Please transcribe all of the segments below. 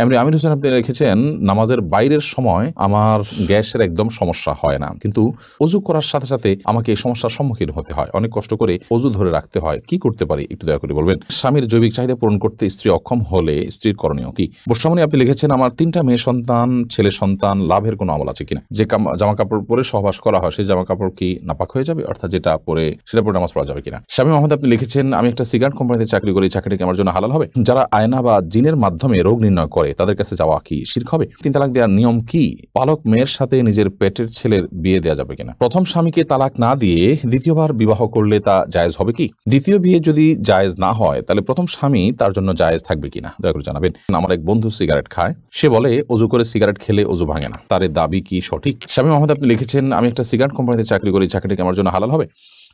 এমনি আমির হোসেন আপনি লিখেছেন, নামাজের বাইরের সময় আমার গ্যাসের একদম সমস্যা হয় না, কিন্তু অজু করার সাথে সাথে আমাকে এই সমস্যার সম্মুখীন হতে হয়, অনেক কষ্ট করে অজু ধরে রাখতে হয়, কি করতে পারি একটু দয়া করে বলবেন। স্বামীর জৈবিক চাহিদা পূরণ করতে স্ত্রী অক্ষম হলে স্ত্রীর করণীয় কি? বর্ষামণি আপনি লিখেছেন, আমার 3টা মেয়ে সন্তান, ছেলে সন্তান, লাভের কোনো আমল আছে কিনা? যে জামা কাপড় পরে সহবাস করা হয় সেই জামা কাপড় কি নাপাক হয়ে যাবে, অর্থাৎ যেটা পরে সেটা পরে নামাজ পড়া যাবে কিনা? স্বামী মোহাম্মদ আপনি লিখেছেন, আমি একটা সিগারেট কোম্পানিতে চাকরি করি, চাকরিটা কি আমার জন্য হালাল হবে? যারা আয়না বা জিনের মাধ্যমে রোগ নির্ণয় করে তাদের কাছে যাওয়া কি শিরক হবে? 3 তালাক দেওয়ার নিয়ম কি? পালক মেয়ের সাথে নিজের পেটের ছেলের বিয়ে দেওয়া যাবে কিনা? প্রথম স্বামীকে তালাক না দিয়ে দ্বিতীয়বার বিবাহ করলে তা জায়েজ হবে কি? দ্বিতীয় বিয়ে যদি জায়েজ না হয় তাহলে প্রথম স্বামী তার জন্য জায়েজ থাকবে কিনা দয়া করে জানাবেন। আমার এক বন্ধু সিগারেট খায়, সে বলে অজু করে সিগারেট খেলে অজু ভাঙে না, তার দাবি কি সঠিক? স্বামী মোহাম্মদ আপনি লিখেছেন, আমি একটা সিগারেট কোম্পানিতে চাকরি করি, চাকরিটা কি আমার জন্য হালাল হবে?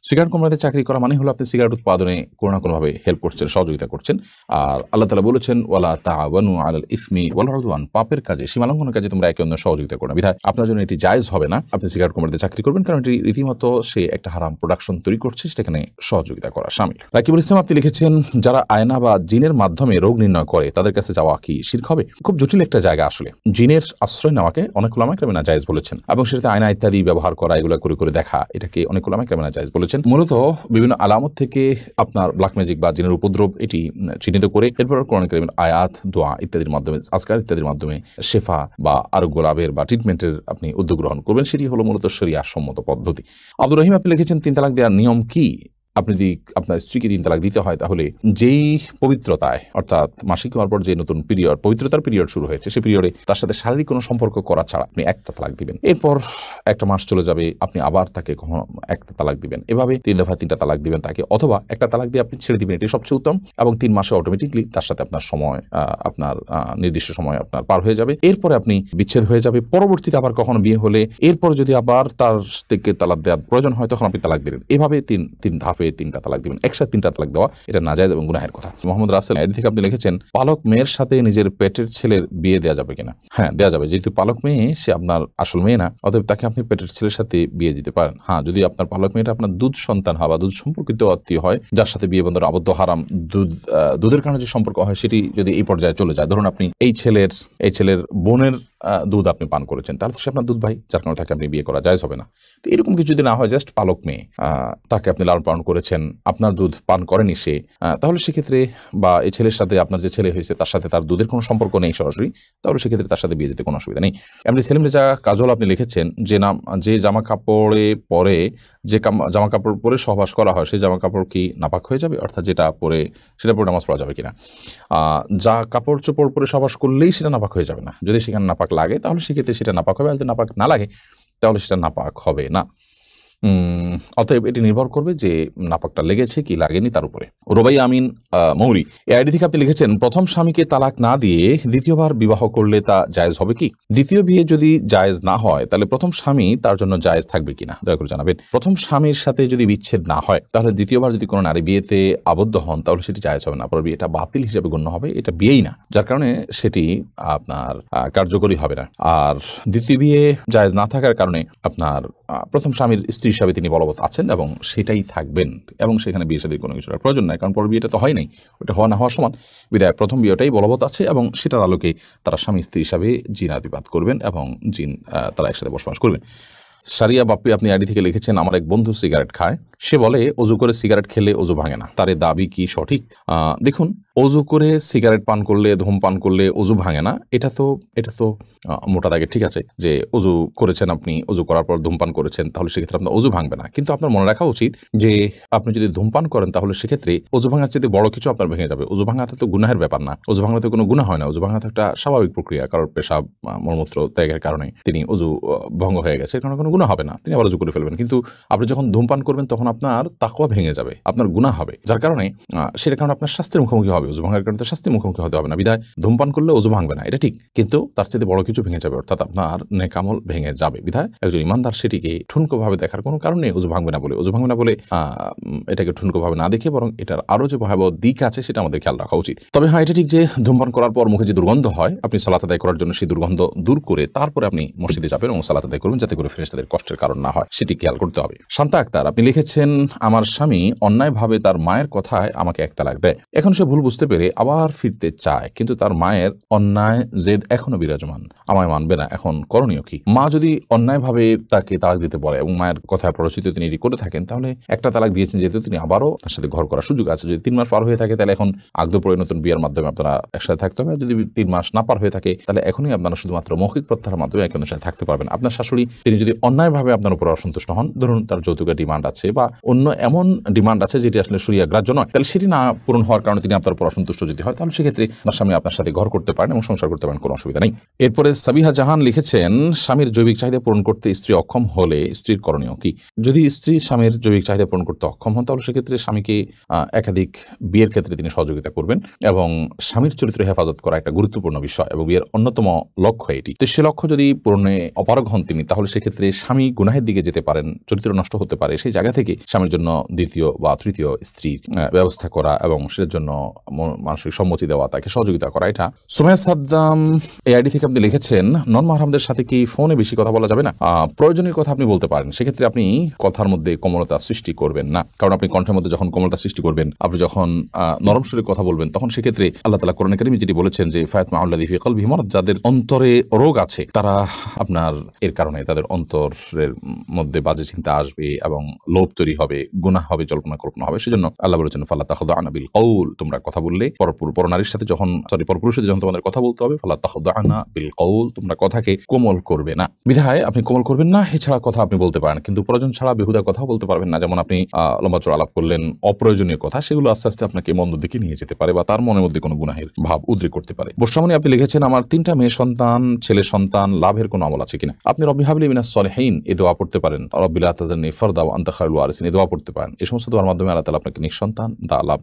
সিগারেট কোম্পানিতে চাকরি করা মানে হলো আপনি সিগারেট উৎপাদনে কোনো না কোনোভাবে হেল্প করছেন, সহযোগিতা করছেন। আর আল্লাহ তাআলা বলেছেন, ওয়ালা তাআওয়ানু আলাল ইসমি ওয়াল উদওয়ান, পাপের কাজে, সীমালঙ্ঘনের কাজে তোমরা একে অন্যের সহযোগিতা করো না। বিধায় আপনার জন্য এটি জায়েজ হবে না আপনি সিগারেট কোম্পানিতে চাকরি করবেন, কারণ এটি রীতিমতো সে একটা হারাম প্রোডাকশন তৈরি করছে, সেখানে সহযোগিতা করা শামিল। রাকিবুল ইসলাম আপনি লিখেছেন, যারা আয়না বা জিনের মাধ্যমে রোগ নির্ণয় করে তাদের কাছে যাওয়া কি শিরক হবে? খুব জটিল একটা জায়গা আসলে। জিনের আশ্রয় নেওয়াকে অনেক উলামা কেরাম নাজায়েজ বলেছেন, এবং সেটাতে আয়না ইত্যাদি ব্যবহার করা, এগুলো করে করে দেখা, এটাকে অনেক উলামা কেরাম নাজায়েজ বলেছেন। মূলত বিভিন্ন আলামত থেকে আপনার ব্ল্যাক ম্যাজিক বা জিনের উপদ্রব এটি চিহ্নিত করে এরপর কোরআন কারীমের আয়াত, দোয়া ইত্যাদির মাধ্যমে, আজকার ইত্যাদির মাধ্যমে শেফা বা আরোগ্য লাভের বা ট্রিটমেন্টের আপনি উদ্যোগ গ্রহণ করবেন, সেটি হলো মূলত শরিয়া সম্মত পদ্ধতি। আব্দুর রহিম আপনি লিখেছেন, 3 তালাক দেওয়ার নিয়ম কি? আপনি যদি আপনার স্ত্রীকে 3 তালাক দিতে হয় তাহলে যেই পবিত্রতায়, অর্থাৎ মাসিক হওয়ার পর যে নতুন পিরিয়ড, পবিত্রতার পিরিয়ড শুরু হয়েছে, সেই পিরিয়ডে তার সাথে শারীরিক কোনো সম্পর্ক করা ছাড়া আপনি একটা তালাক দিবেন। এরপর একটা মাস চলে যাবে, আপনি আবার তাকে কখনো একটা তালাক দিবেন, এভাবে 3 দফা 3টা তালাক দিবেন তাকে, অথবা একটা তালাক দিয়ে আপনি ছেড়ে দিবেন, এটি সবচেয়ে উত্তম। এবং 3 মাসে অটোমেটিকলি তার সাথে আপনার সময়, আপনার নির্দিষ্ট সময় আপনার পার হয়ে যাবে। এরপরে আপনি বিচ্ছেদ হয়ে যাবে। পরবর্তীতে আবার কখনো বিয়ে হলে এরপর যদি আবার তার থেকে তালাক দেওয়ার প্রয়োজন হয় তখন আপনি তালাক দিলেন। এভাবে তিন ধাপে 3টা তালাক দিবেন। একসাথে 3টা তালাক দেওয়া এটা নাজায়েজ এবং গুনাহের কথা। মোহাম্মদ রাসেল এর থেকে আপনি লিখেছেন, পালক মেয়ের সাথে নিজের পেটের ছেলের বিয়ে দেওয়া যাবে কিনা? হ্যাঁ, দেওয়া যাবে। যেহেতু পালক মেয়ে সে আপনার আসল মেয়ে না, অতএব তাকে আপনি পেটের ছেলের সাথে বিয়ে দিতে পারেন। হ্যাঁ, যদি আপনার পালক মেয়েটা আপনার দুধ সন্তান হয় বা দুধ সম্পর্কিত আত্মীয় হয়, যার সাথে বিয়ে বন্ধন আবদ্ধ হারাম, দুধের কারণে যে সম্পর্ক হয় সেটি যদি এই পর্যায়ে চলে যায়, ধরুন আপনি এই ছেলের বোনের দুধ আপনি পান করেছেন, তাহলে সে আপনার দুধ ভাই, যার কারণে তাকে আপনি বিয়ে করা জায়েজ হবে না। তো এরকম কিছু যদি না হয়, জাস্ট পালক মেয়ে, তাকে আপনি লালন পালন করেছেন, আপনার দুধ পান করেনি সে, তাহলে সেক্ষেত্রে, বা এই ছেলের সাথে আপনার যে ছেলে হয়েছে তার সাথে তার দুধের কোনো সম্পর্ক নেই সরাসরি, তাহলে সেক্ষেত্রে তার সাথে বিয়ে দিতে কোনো অসুবিধা নেই। এমনি সেলিম রেজা কাজল আপনি লিখেছেন, যে জামা কাপড়ে পরে, যে জামা কাপড় পরে সহবাস করা হয় সেই জামা কাপড় কি নাপাক হয়ে যাবে, অর্থাৎ যেটা পরে সেটা পরে নামাজ পড়া যাবে কিনা? যা কাপড় চোপড় পরে সহবাস করলেই সেটা নাপাক হয়ে যাবে না, যদি সেখানে নাপাক লাগে তাহলে সেক্ষেত্রে সেটা নাপাক হবে, আর যদি নাপাক না লাগে তাহলে সেটা নাপাক হবে না। অতএব এটি নির্ভর করবে যে নাপাকটা লেগেছে কি লাগেনি তার উপরে। রোবাই আমিন মৌরি এই আইডি থেকে আপনি লিখেছেন, প্রথম স্বামীকে তালাক না দিয়ে দ্বিতীয়বার বিবাহ করলে তা জায়েজ হবে কি? দ্বিতীয় বিয়ে যদি জায়েজ না হয় তাহলে প্রথম স্বামী তার জন্য জায়েজ থাকবে কিনা দয়া করে জানাবেন। প্রথম স্বামীর সাথে যদি বিচ্ছেদ না হয় তাহলে দ্বিতীয়বার যদি কোনো নারী বিয়েতে আবদ্ধ হন তাহলে সেটি জায়েজ হবে না, পরে বিয়েটা বাতিল হিসেবে গণ্য হবে, এটা বিয়েই না, যার কারণে সেটি আপনার কার্যকরী হবে না। আর দ্বিতীয় বিয়ে জায়েজ না থাকার কারণে আপনার প্রথম স্বামীর স্ত্রী হিসাবে তিনি বলবৎ আছেন এবং সেটাই থাকবেন, এবং সেখানে বিয়ে শাদীর কোনো কিছুর প্রয়োজন নাই, কারণ পর বিয়েটা তো হয় নাই, ওটা হওয়া না হওয়ার সমান। বিদায় প্রথম বিয়েটাই বলবৎ আছে এবং সেটার আলোকে তারা স্বামী স্ত্রী হিসাবে জিনাতিপাত করবেন এবং তারা একসাথে বসবাস করবেন। সারিয়া বাপ্পি আপনি আইডি থেকে লিখেছেন, আমার এক বন্ধু সিগারেট খায়, সে বলে অজু করে সিগারেট খেলে অজু ভাঙে না, তার দাবি কি সঠিক? দেখুন, অজু করে সিগারেট পান করলে, ধূমপান করলে অজু ভাঙে না, এটা তো মোটা দাগে ঠিক আছে যে অজু করেছেন, আপনি অজু করার পর ধূমপান করেছেন, তাহলে সেক্ষেত্রে আপনার অজু ভাঙবে না। কিন্তু আপনার মনে রাখা উচিত যে আপনি যদি ধূমপান করেন তাহলে সেক্ষেত্রে অজু ভাঙার চেয়ে বড় কিছু আপনার ভেঙে যাবে। অজু ভাঙাতে তো গুনাহের ব্যাপার না, অজু ভাঙাতে কোনো গুনাহ হয় না, অজু ভাঙা তো একটা স্বাভাবিক প্রক্রিয়া, কারোর পেশাব মলমূত্র ত্যাগের কারণে তিনি অজু ভঙ্গ হয়ে গেছে, কারণ কোনো গুনাহ হবে না, তিনি আবার অজু করে ফেলবেন। কিন্তু আপনি যখন ধূমপান করবেন তখন আপনার তাকওয়া ভেঙে যাবে, আপনার গুনাহ হবে, যার কারণে সেটার কারণে আপনার শাস্তির মুখোমুখি হবে। অজু ভাঙার কারণে তো শাস্তির মুখোমুখি হতে হবে না, বিধায় ধূমপান করলে অজু ভাঙবে না, এটা ঠিক, কিন্তু তার চেয়ে বড় কিছু ভেঙে যাবে, অর্থাৎ আপনার নেক আমল ভেঙে যাবে। বিধায় একজন ইমানদার সেটিকে ঠুনকোভাবে দেখার কোনো কারণ নেই। অজু ভাঙবে না বলে এটাকে ঠুনকোভাবে না দেখে বরং এটার আরো যে ভয়াবহ দিক আছে সেটা আমাদের খেয়াল রাখা উচিত। তবে হ্যাঁ, এটা ঠিক যে ধূমপান করার পর মুখে যে দুর্গন্ধ হয়, আপনি সালাত আদায় করার জন্য সেই দুর্গন্ধ দূর করে তারপরে আপনি মসজিদে যাবেন এবং সালাত আদায় করবেন, যাতে করে ফেরেশতাদের কষ্টের কারণ না হয়, সেটি খেয়াল করতে হবে। শান্তা আক্তার আপনি লিখেছেন, লিখেছেন, আমার স্বামী অন্যায়ভাবে তার মায়ের কথায় আমাকে এক তালাক দেয়। এখন সে ভুল বুঝতে পেরে আবার ফিরতে চায়, কিন্তু তার মায়ের অন্যায় জেদ এখনো বিরাজমান, আমায় মানবে না। এখন করণীয় কি? মা যদি অন্যায়ভাবে তাকে তালাক দিতে বলে এবং মায়ের কথায় প্ররোচিত তিনি এটি করে থাকেন, তাহলে একটা তালাক দিয়েছেন যেহেতু তিনি আবারও তার সাথে ঘর করার সুযোগ আছে। যদি 3 মাস পার হয়ে থাকে তাহলে এখন আগদ পরে নতুন বিয়ের মাধ্যমে আপনারা একসাথে থাকতে হবে। যদি 3 মাস না পার হয়ে থাকে তাহলে এখনই আপনারা শুধুমাত্র মৌখিক প্রত্যাহারের মাধ্যমে একে অন্যের সাথে থাকতে পারবেন। আপনার শাশুড়ি তিনি যদি অন্যায়ভাবে আপনার উপর অসন্তুষ্ট হন, ধরুন তার যৌতুকের ডিমান্ড আছে বা অন্য এমন ডিমান্ড আছে যেটি আসলে শরিয়া গ্রাহ্য নয়, তাহলে সেটি না পূরণ হওয়ার কারণে তিনি আপনার উপর অসন্তুষ্ট যদি হয়, তাহলে সেক্ষেত্রে আপনার স্বামী আপনার সাথে ঘর করতে পারেন এবং সংসার করতে পারেন, কোনো অসুবিধা নেই। এরপরে সাবিহা জাহান লিখেছেন, স্বামীর জৈবিক চাহিদা পূরণ করতে স্ত্রী অক্ষম হলে স্ত্রীর করণীয় কি? যদি স্ত্রী স্বামীর জৈবিক চাহিদা পূরণ করতে অক্ষম হন, তাহলে সেক্ষেত্রে স্বামীকে একাধিক বিয়ের ক্ষেত্রে তিনি সহযোগিতা করবেন এবং স্বামীর চরিত্র হেফাজত করা একটা গুরুত্বপূর্ণ বিষয় এবং বিয়ের অন্যতম লক্ষ্য এটি। তো সে লক্ষ্য যদি পূরণে অপারগ হন তিনি, তাহলে সেক্ষেত্রে স্বামী গুনাহের দিকে যেতে পারেন, চরিত্র নষ্ট হতে পারে। সেই জায়গা থেকে স্বামীর জন্য দ্বিতীয় বা তৃতীয় স্ত্রীর ব্যবস্থা করা এবং সেটার জন্য মানসিক সম্মতি দেওয়া, তাকে সহযোগিতা করা। এটা সুমাইয়া সাদ্দাম এই আইডি থেকে আপনি লিখেছেন, নন মাহরামদের সাথে কি ফোনে বেশি কথা বলা যাবে না? প্রয়োজনীয় কথা আপনি বলতে পারেন, সেক্ষেত্রে আপনি কথার মধ্যে কোমলতা সৃষ্টি করবেন না। কারণ আপনি কণ্ঠের মধ্যে যখন কোমলতা সৃষ্টি করবেন, আপনি যখন নরম সুরে কথা বলবেন, তখন সেক্ষেত্রে আল্লাহ তাআলা কোরআনে কারীমে যেটি বলেছেন যে ফায়াতমাউল্লাযী ফী কলবিহি মারাদ, যাদের অন্তরে রোগ আছে তারা আপনার এর কারণে তাদের অন্তরের মধ্যে বাজে চিন্তা আসবে এবং লোভ তৈরি হবে, গুনাহ হবে, জল্পনা কল্পনা হবে। সেজন্য আল্লাহ বলেছেন ফালা তাখদা'না বিল কওল, তোমরা কথা বললে পরনারীর সাথে যখন পরপুরুষের সাথে যখন তোমাদের কথা বলতে হবে, ফালা তাখদা'না বিল কওল, তোমরা কথাকে কোমল করবে না। বিধায় আপনি কোমল করবেন না, এছাড়া কথা আপনি বলতে পারেন, কিন্তু প্রয়োজন ছাড়া বেহুদা কথা বলতে পারবেন না। যেমন আপনি লম্বা চড়া আলাপ করলেন অপ্রয়োজনীয় কথা, সেগুলো আস্তে আস্তে আপনাকে মন্দ দিকে নিয়ে যেতে পারে বা তার মনের মধ্যে কোনো গুনাহের ভাব উদ্রেক করতে পারে। বর্ষামণি আপনি লিখেছেন, আমার 3টা মেয়ে সন্তান, ছেলে সন্তান, লাভের কোনো আমল আছে কিনা? আপনি রব্বি হাবলি মিনাস সলিহিন এই দোয়া পড়তে পারেন, রব্বি লা তাযারনি ফারদা ওয়া আনতা খায়রুল ওয়ারিসিন এই দোয়া পড়তে পারেন। এই সমস্ত দোয়ার মাধ্যমে আল্লাহ তাআলা আপনাকে নিঃসন্তান লাভ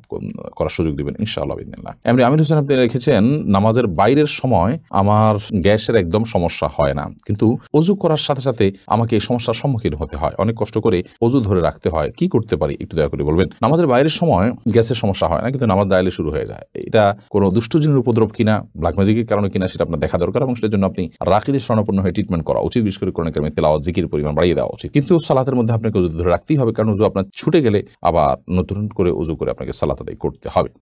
করার সুযোগ দিবেন ইনশাআল্লাহ বিইذنিল্লাহ। এমনি আমির হোসেন আপনি লিখেছেন, নামাজের বাইরের সময় আমার গ্যাসের একদম সমস্যা হয় না, কিন্তু ওযু করার সাথে সাথে আমাকে এই সমস্যার সম্মুখীন হতে হয়, অনেক কষ্ট করে ওযু ধরে রাখতে হয়, কি করতে পারি একটু দয়া করে বলবেন। নামাজের বাইরের সময় গ্যাসের সমস্যা হয় না, কিন্তু নামাজ দাঁড়ালে শুরু হয়ে যায়। এটা কোনো দুষ্ট জিনের উপদ্রব কিনা, ব্ল্যাক ম্যাজিকের কারণে কিনা, সেটা আপনার দেখা দরকার এবং সেটার জন্য আপনি রাকিদের শরণাপন্ন হয়ে ট্রিটমেন্ট করা উচিত। বিশেষ করে কোরআন কারীমে তেলাওয়াত জিকির পরিমাণ বাড়িয়ে দেওয়া উচিত। কিন্তু সালাতের মধ্যে আপনাকে ওযু ধরে রাখতেই হবে, কারণ ওযু আপনার ছুটে গেলে আবার নতুন করে ওযু করে আপনাকে সালাত আদায় করতে হবে।